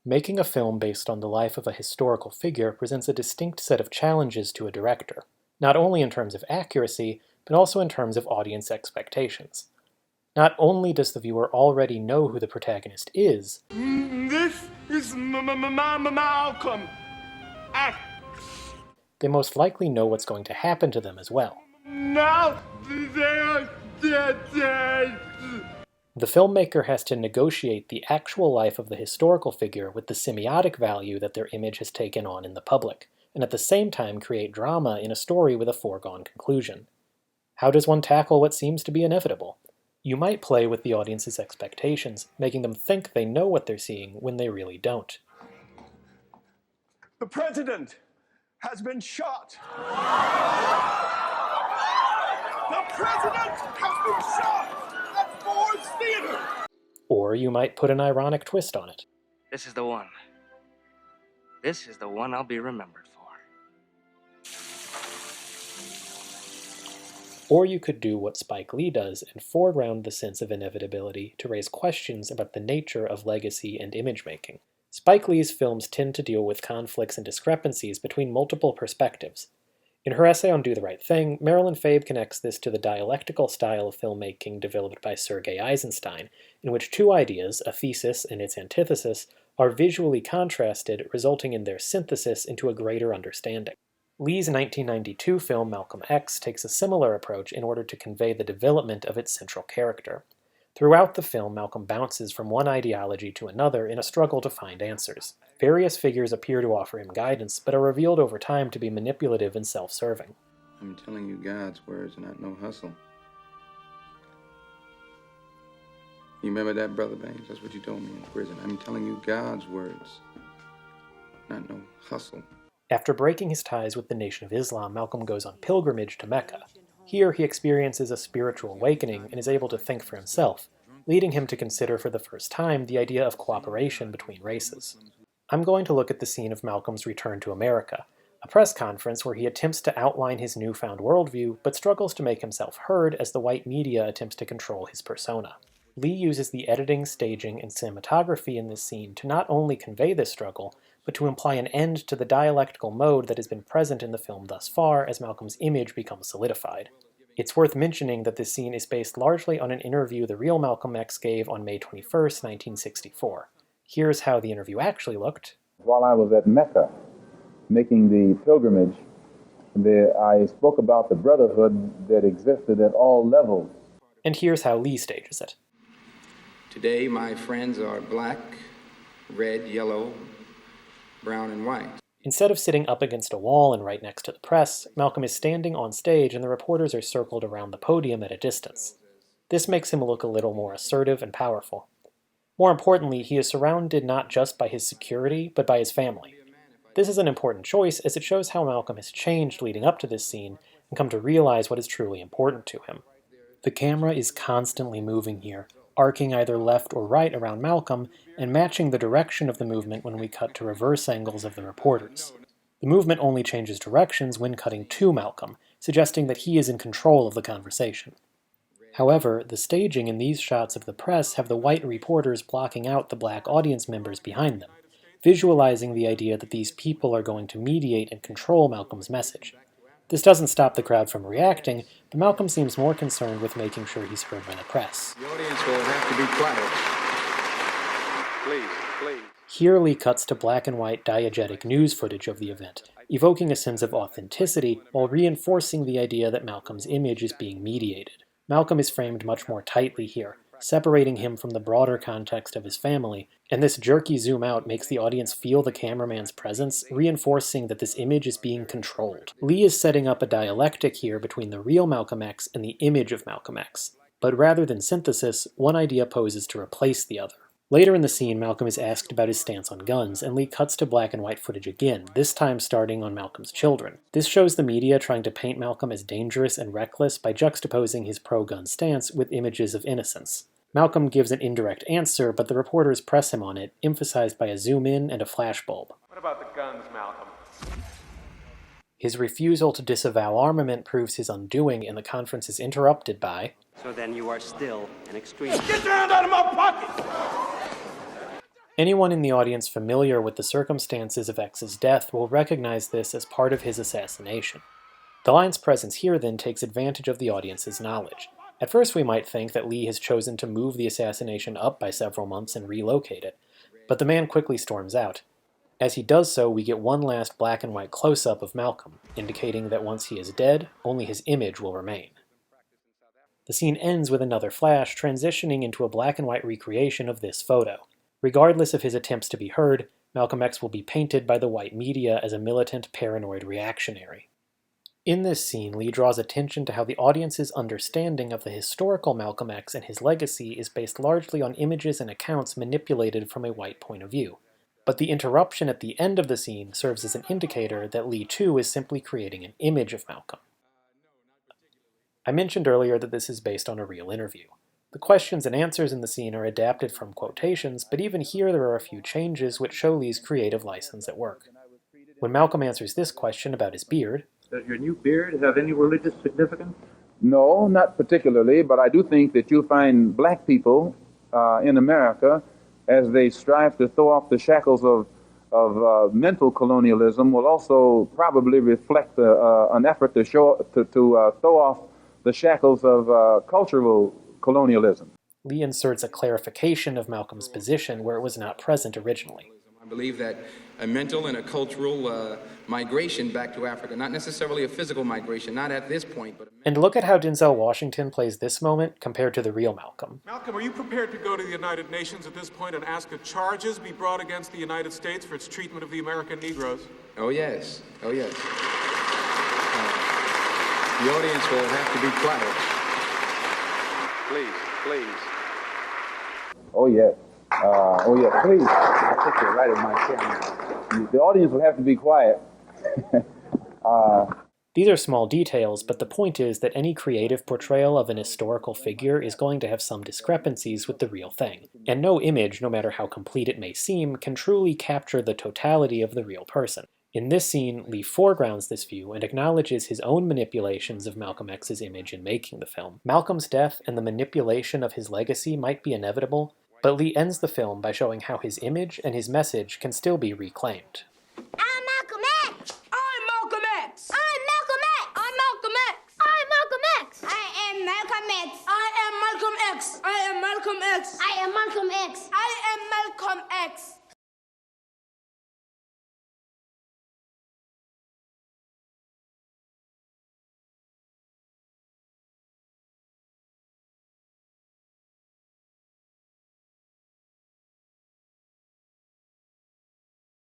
Making a film based on the life of a historical figure presents a distinct set of challenges to a director, not only in terms of accuracy, but also in terms of audience expectations. Not only does the viewer already know who the protagonist is, This is Malcolm X. They most likely know what's going to happen to them as well. Now they're dead. The filmmaker has to negotiate the actual life of the historical figure with the semiotic value that their image has taken on in the public, and at the same time create drama in a story with a foregone conclusion. How does one tackle what seems to be inevitable? You might play with the audience's expectations, making them think they know what they're seeing when they really don't. The president has been shot. The president has been shot at Ford's Theater. Or you might put an ironic twist on it. This is the one. This is the one I'll be remembered for. Or you could do what Spike Lee does and foreground the sense of inevitability to raise questions about the nature of legacy and image making. Spike Lee's films tend to deal with conflicts and discrepancies between multiple perspectives. In her essay on Do the Right Thing, Marilyn Fabe connects this to the dialectical style of filmmaking developed by Sergei Eisenstein, in which two ideas, a thesis and its antithesis, are visually contrasted, resulting in their synthesis into a greater understanding. Lee's 1992 film Malcolm X takes a similar approach in order to convey the development of its central character. Throughout the film, Malcolm bounces from one ideology to another in a struggle to find answers. Various figures appear to offer him guidance, but are revealed over time to be manipulative and self-serving. I'm telling you God's words, not no hustle. You remember that, Brother Baines? That's what you told me in prison. I'm telling you God's words, not no hustle. After breaking his ties with the Nation of Islam, Malcolm goes on pilgrimage to Mecca. Here he experiences a spiritual awakening and is able to think for himself, leading him to consider for the first time the idea of cooperation between races. I'm going to look at the scene of Malcolm's return to America, a press conference where he attempts to outline his newfound worldview, but struggles to make himself heard as the white media attempts to control his persona. Lee uses the editing, staging, and cinematography in this scene to not only convey this struggle, but to imply an end to the dialectical mode that has been present in the film thus far as Malcolm's image becomes solidified. It's worth mentioning that this scene is based largely on an interview the real Malcolm X gave on May 21, 1964. Here's how the interview actually looked. While I was at Mecca, making the pilgrimage, I spoke about the brotherhood that existed at all levels. And here's how Lee stages it. Today, my friends are black, red, yellow, brown, and white. Instead of sitting up against a wall and right next to the press, Malcolm is standing on stage and the reporters are circled around the podium at a distance. This makes him look a little more assertive and powerful. More importantly, he is surrounded not just by his security, but by his family. This is an important choice as it shows how Malcolm has changed leading up to this scene and come to realize what is truly important to him. The camera is constantly moving here, arcing either left or right around Malcolm, and matching the direction of the movement when we cut to reverse angles of the reporters. The movement only changes directions when cutting to Malcolm, suggesting that he is in control of the conversation. However, the staging in these shots of the press have the white reporters blocking out the black audience members behind them, visualizing the idea that these people are going to mediate and control Malcolm's message. This doesn't stop the crowd from reacting, but Malcolm seems more concerned with making sure he's heard by the press. The audience will have to be quiet. Please. Here Lee cuts to black and white diegetic news footage of the event, evoking a sense of authenticity while reinforcing the idea that Malcolm's image is being mediated. Malcolm is framed much more tightly here, separating him from the broader context of his family, and this jerky zoom out makes the audience feel the cameraman's presence, reinforcing that this image is being controlled. Lee is setting up a dialectic here between the real Malcolm X and the image of Malcolm X, but rather than synthesis, one idea poses to replace the other. Later in the scene, Malcolm is asked about his stance on guns, and Lee cuts to black and white footage again, this time starting on Malcolm's children. This shows the media trying to paint Malcolm as dangerous and reckless by juxtaposing his pro-gun stance with images of innocence. Malcolm gives an indirect answer, but the reporters press him on it, emphasized by a zoom-in and a flashbulb. What about the guns, Malcolm? His refusal to disavow armament proves his undoing, and the conference is interrupted by... So then you are still an extremist. Get your hand out of my pocket! Anyone in the audience familiar with the circumstances of X's death will recognize this as part of his assassination. The line's presence here then takes advantage of the audience's knowledge. At first we might think that Lee has chosen to move the assassination up by several months and relocate it, but the man quickly storms out. As he does so, we get one last black and white close-up of Malcolm, indicating that once he is dead, only his image will remain. The scene ends with another flash, transitioning into a black and white recreation of this photo. Regardless of his attempts to be heard, Malcolm X will be painted by the white media as a militant, paranoid reactionary. In this scene, Lee draws attention to how the audience's understanding of the historical Malcolm X and his legacy is based largely on images and accounts manipulated from a white point of view. But the interruption at the end of the scene serves as an indicator that Lee too is simply creating an image of Malcolm. I mentioned earlier that this is based on a real interview. The questions and answers in the scene are adapted from quotations, but even here there are a few changes which show Lee's creative license at work. When Malcolm answers this question about his beard, does your new beard have any religious significance? No, not particularly, but I do think that you'll find black people in America, as they strive to throw off the shackles of mental colonialism, will also probably reflect an effort to throw off the shackles of cultural colonialism. Lee inserts a clarification of Malcolm's position where it was not present originally. I believe that a mental and a cultural migration back to Africa, not necessarily a physical migration, not at this point, but... And look at how Denzel Washington plays this moment compared to the real Malcolm. Malcolm, are you prepared to go to the United Nations at this point and ask that charges be brought against the United States for its treatment of the American Negroes? Oh, yes. Oh, yes. The audience will have to be quiet. Please. Oh, yes. Please. I think you're right in my camera. The audience will have to be quiet. These are small details, but the point is that any creative portrayal of an historical figure is going to have some discrepancies with the real thing, and no image, no matter how complete it may seem, can truly capture the totality of the real person. In this scene, Lee foregrounds this view and acknowledges his own manipulations of Malcolm X's image in making the film. Malcolm's death and the manipulation of his legacy might be inevitable, but Lee ends the film by showing how his image and his message can still be reclaimed. I'm Malcolm X! I'm Malcolm X. I'm Malcolm X! I'm Malcolm X. I'm Malcolm X! I am Malcolm X! I am Malcolm X. I am Malcolm X. I am Malcolm X! I am Malcolm X.